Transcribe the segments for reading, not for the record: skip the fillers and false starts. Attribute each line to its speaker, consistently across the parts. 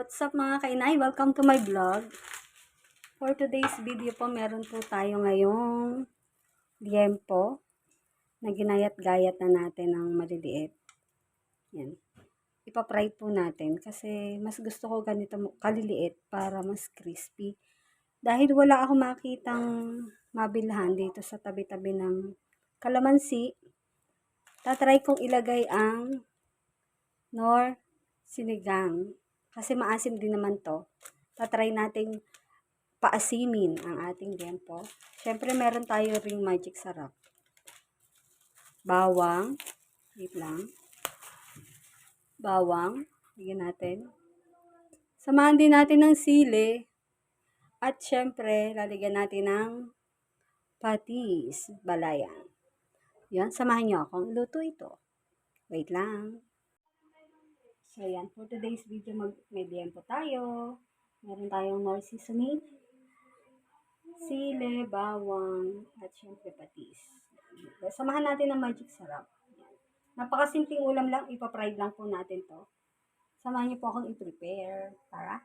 Speaker 1: What's up mga kainay? Welcome to my vlog. For today's video po, meron po tayo ngayong liempo na ginayat-gayat na natin ng maliliit. Yan. Ipapry po natin kasi mas gusto ko ganito kaliliit para mas crispy. Dahil wala ako makitang mabilhan dito sa tabi-tabi ng kalamansi, tatry kong ilagay ang nor sinigang. Kasi maasim din naman to. Tatry nating paasimin ang ating liempo. Siyempre, meron tayo ring magic sarap. Bawang. Wait lang. Bawang. Bigyan natin. Samahan din natin ng sili. At siyempre, lalagyan natin ng patis. Balayan. Yan. Samahan nyo akong luto ito. Wait lang. So, yan. For today's video, may liempo tayo. Meron tayong nor seasoning, sili, bawang, at syempre patis. Samahan natin ng magic sarap. Yan. Napakasimpleng ulam lang. Ipapride lang po natin to. Samahan niyo po akong i-prepare. Tara!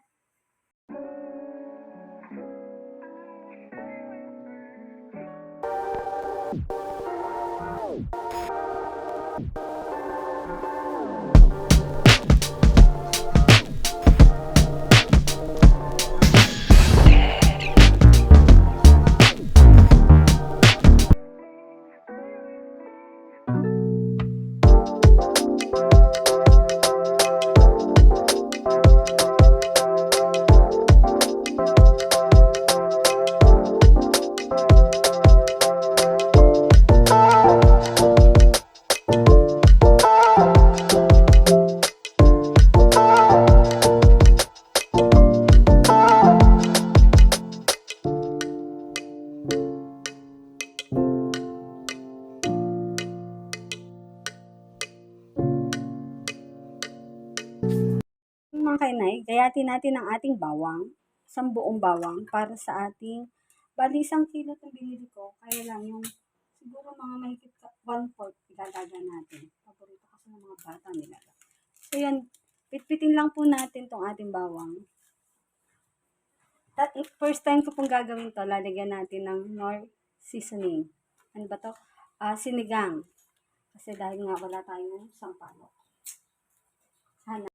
Speaker 1: Mga kainay, gayatin natin ang ating bawang, isang buong bawang para sa ating, bali 1 kilo itong binili ko, kaya lang yung siguro mga mahigit 1/4 ilalaga natin. Paborito kasi ng mga bata nila. So yan, pitpitin lang po natin tong ating bawang. First time ko pong gagawin to, lalagyan natin ng nor seasoning. Ano ba to? Sinigang. Kasi dahil nga wala tayong sampalok. Sana.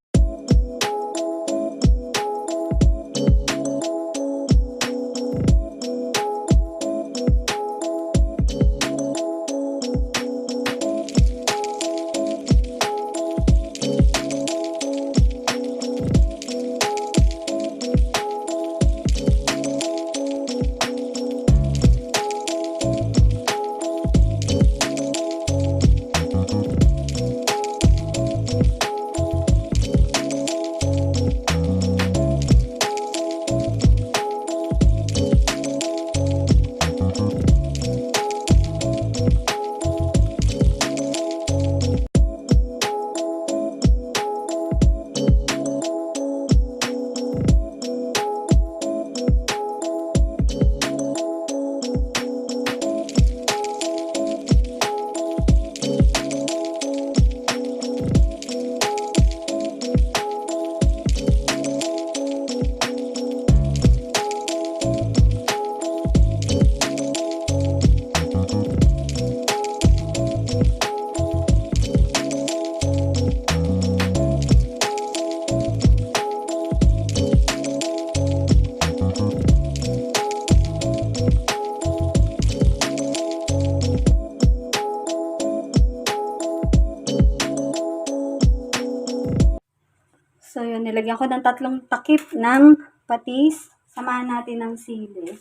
Speaker 1: So, yun, nilagyan ko ng 3 takip ng patis. Samahan natin ng sili.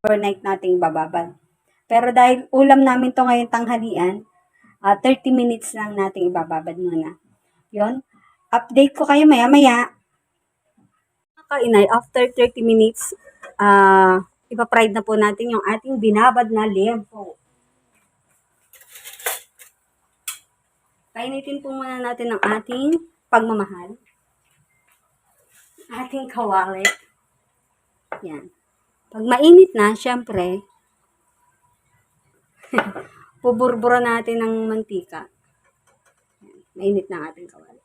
Speaker 1: overnight nating bababad. Pero dahil ulam namin to ngayong tanghalian, 30 minutes lang nating ibababad muna. Yun. Update ko kayo maya-maya. Kainay, after 30 minutes, ipapride na po natin yung ating binabad na liempo. Kainitin po muna natin ang ating pagmamahal. Ating kawali. Yan. Pag mainit na, syempre, puburbura natin ng mantika. Yan. Mainit na ang ating kawali.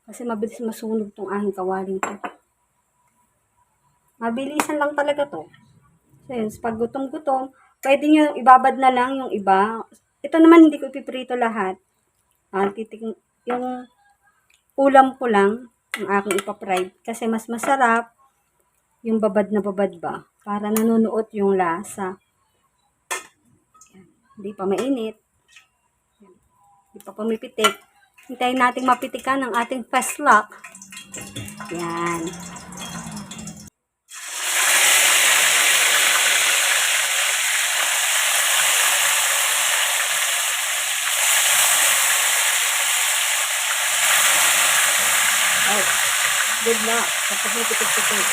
Speaker 1: Kasi mabilis masunog tong aking kawaling to. Mabilisan lang talaga to. So, yun, pag gutom-gutom, pwede nyo ibabad na lang yung iba. Ito naman, hindi ko ipiprito lahat. Yung ulam ko lang, yung aking ipapride. Kasi mas masarap yung babad na babad ba. Para nanunuot yung lasa. Hindi pa mainit. Hindi pa pumipitik. Hintayin natin mapitikan ang ating fast lock. Yan. Oh, good luck. Kapag pitik-pitik.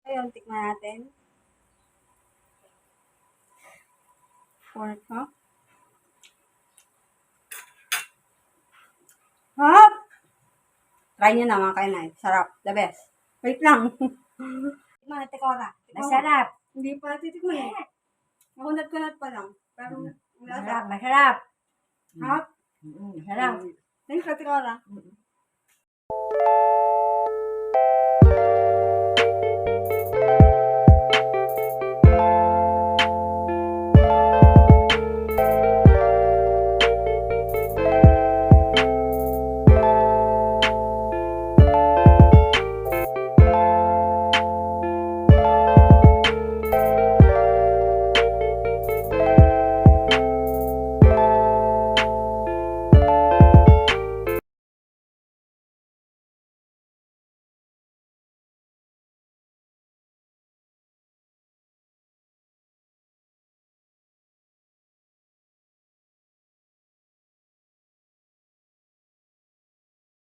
Speaker 1: Ayun, tikman natin. Pork, ha? Hap! Try nyo na mga kainay. Sarap. The best. Wait lang. Tikman natin ko na.
Speaker 2: Masarap.
Speaker 1: Hindi pa titikman eh. Nakunat-kunat pa lang. Pero,
Speaker 2: Masarap, masarap.
Speaker 1: hap!
Speaker 2: Masarap.
Speaker 1: Thanks, Ate Cora.